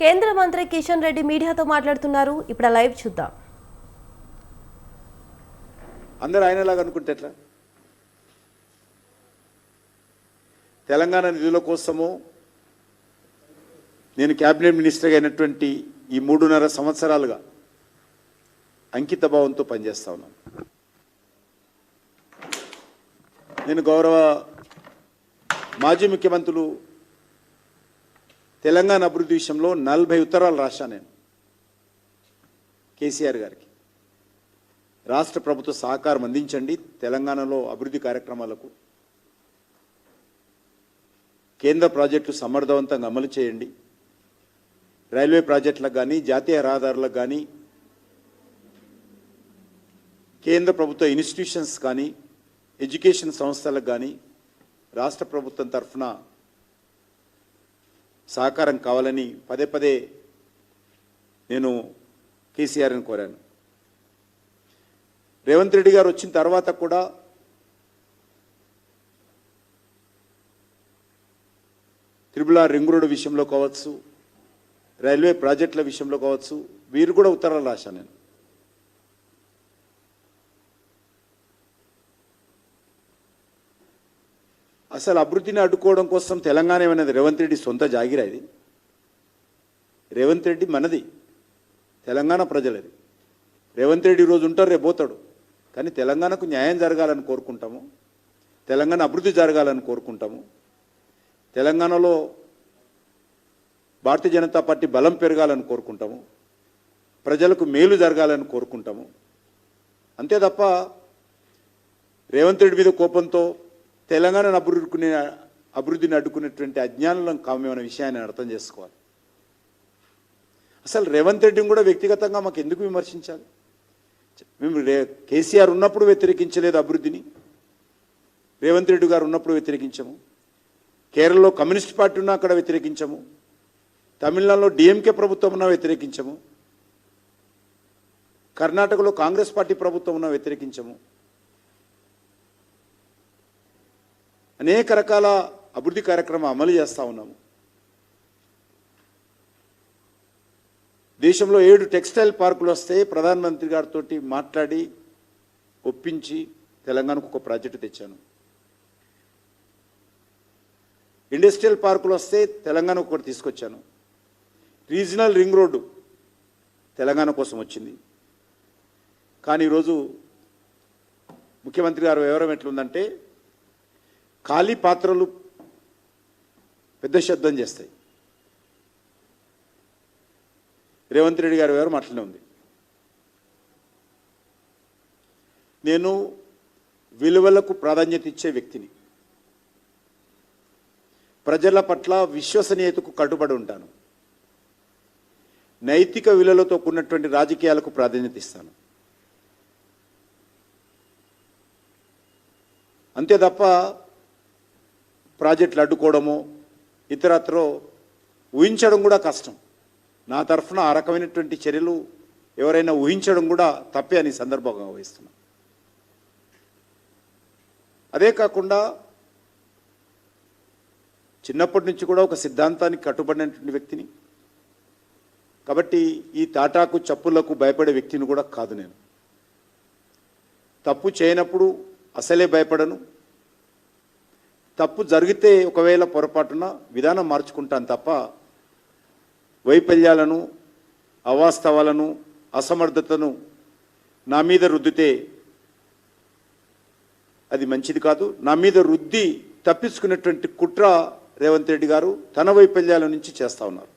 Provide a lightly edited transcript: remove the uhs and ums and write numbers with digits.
కేంద్ర మంత్రి కిషన్ రెడ్డి మీడియాతో మాట్లాడుతున్నారు. ఇప్పుడు లైవ్ చూద్దాం. అందరూ ఆయనలాగా అనుకుంటే ఎట్లా? తెలంగాణ నిధుల కోసము నేను క్యాబినెట్ మినిస్టర్గా అయినటువంటి ఈ 3.5 సంవత్సరాలుగా అంకిత భావంతో పనిచేస్తా ఉన్నాను. నేను గౌరవ మాజీ ముఖ్యమంత్రులు తెలంగాణ అభివృద్ధి విషయంలో 40 ఉత్తరాలు రాశాను నేను కేసీఆర్ గారికి. రాష్ట్ర ప్రభుత్వ సహకారం అందించండి, తెలంగాణలో అభివృద్ధి కార్యక్రమాలకు కేంద్ర ప్రాజెక్టులు సమర్థవంతంగా అమలు చేయండి, రైల్వే ప్రాజెక్టులకు కానీ జాతీయ రహదారులకు కానీ కేంద్ర ప్రభుత్వ ఇన్స్టిట్యూషన్స్ కానీ ఎడ్యుకేషన్ సంస్థలకు కానీ రాష్ట్ర ప్రభుత్వం తరఫున సహకారం కావాలని పదే పదే నేను కేసీఆర్ని కోరాను. రేవంత్ రెడ్డి గారు వచ్చిన తర్వాత కూడా త్రిపుల్ ఆర్ రింగ్ రోడ్ విషయంలో కావచ్చు, రైల్వే ప్రాజెక్టుల విషయంలో కావచ్చు, వీరు కూడా ఉత్తరాలు రాశాను నేను. అసలు అభివృద్ధిని అడ్డుకోవడం కోసం తెలంగాణ ఏమన్నది రేవంత్ రెడ్డి సొంత జాగిరా? ఇది రేవంత్ రెడ్డి మనది, తెలంగాణ ప్రజలది. రేవంత్ రెడ్డి ఈరోజు ఉంటారు, రేపు పోతాడు. కానీ తెలంగాణకు న్యాయం జరగాలని కోరుకుంటాము, తెలంగాణ అభివృద్ధి జరగాలని కోరుకుంటాము, తెలంగాణలో భారతీయ జనతా పార్టీ బలం పెరగాలని కోరుకుంటాము, ప్రజలకు మేలు జరగాలని కోరుకుంటాము. అంతే తప్ప రేవంత్ రెడ్డి మీద కోపంతో తెలంగాణను అభివృద్ధిని అడ్డుకునేటువంటి అజ్ఞానులం కామేమన్న విషయాన్ని అర్థం చేసుకోవాలి. అసలు రేవంత్ రెడ్డిని కూడా వ్యక్తిగతంగా మాకు ఎందుకు విమర్శించాలి? మేము కేసీఆర్ ఉన్నప్పుడు వ్యతిరేకించలేదు అభివృద్ధిని, రేవంత్ రెడ్డి గారు ఉన్నప్పుడు వ్యతిరేకించము. కేరళలో కమ్యూనిస్ట్ పార్టీ ఉన్నా అక్కడ వ్యతిరేకించము, తమిళనాడులో డిఎంకే ప్రభుత్వం ఉన్నా వ్యతిరేకించము, కర్ణాటకలో కాంగ్రెస్ పార్టీ ప్రభుత్వం ఉన్నా వ్యతిరేకించము. అనేక రకాల అభివృద్ధి కార్యక్రమం అమలు చేస్తూ ఉన్నాము. దేశంలో 7 టెక్స్టైల్ పార్కులు వస్తే ప్రధానమంత్రి గారితో మాట్లాడి ఒప్పించి తెలంగాణకు ఒక ప్రాజెక్టు తెచ్చాను. ఇండస్ట్రియల్ పార్కులు వస్తే తెలంగాణకు ఒకటి తీసుకొచ్చాను. రీజనల్ రింగ్ రోడ్డు తెలంగాణ కోసం వచ్చింది. కానీ ఈరోజు ముఖ్యమంత్రి గారు వివరం ఎట్లుందంటే, ఖాళీ పాత్రలు పెద్ద శబ్దం చేస్తాయి. రేవంత్ రెడ్డి గారి వివరం అట్లనే ఉంది. నేను విలువలకు ప్రాధాన్యత ఇచ్చే వ్యక్తిని, ప్రజల పట్ల విశ్వసనీయతకు కట్టుబడి ఉంటాను, నైతిక విలువలతో కూడినటువంటి రాజకీయాలకు ప్రాధాన్యత ఇస్తాను. అంతే తప్ప ప్రాజెక్టులు అడ్డుకోవడము ఇతరత్రో ఊహించడం కూడా కష్టం. నా తరఫున ఆ రకమైనటువంటి చర్యలు ఎవరైనా ఊహించడం కూడా తప్పే అని సందర్భంగా వహిస్తున్నాను. అదే కాకుండా చిన్నప్పటి నుంచి కూడా ఒక సిద్ధాంతానికి కట్టుబడినటువంటి వ్యక్తిని కాబట్టి ఈ తాటాకు చప్పులకు భయపడే వ్యక్తిని కూడా కాదు. నేను తప్పు చేయనప్పుడు అసలే భయపడను. తప్పు జరిగితే ఒకవేళ పొరపాటున విధానం మార్చుకుంటాను తప్ప వైఫల్యాలను, అవాస్తవాలను, అసమర్థతను నా మీద రుద్దితే అది మంచిది కాదు. నా మీద రుద్ది తప్పించుకునేటువంటి కుట్ర రేవంత్ రెడ్డి గారు తన వైఫల్యాల నుంచి చేస్తూ ఉన్నారు.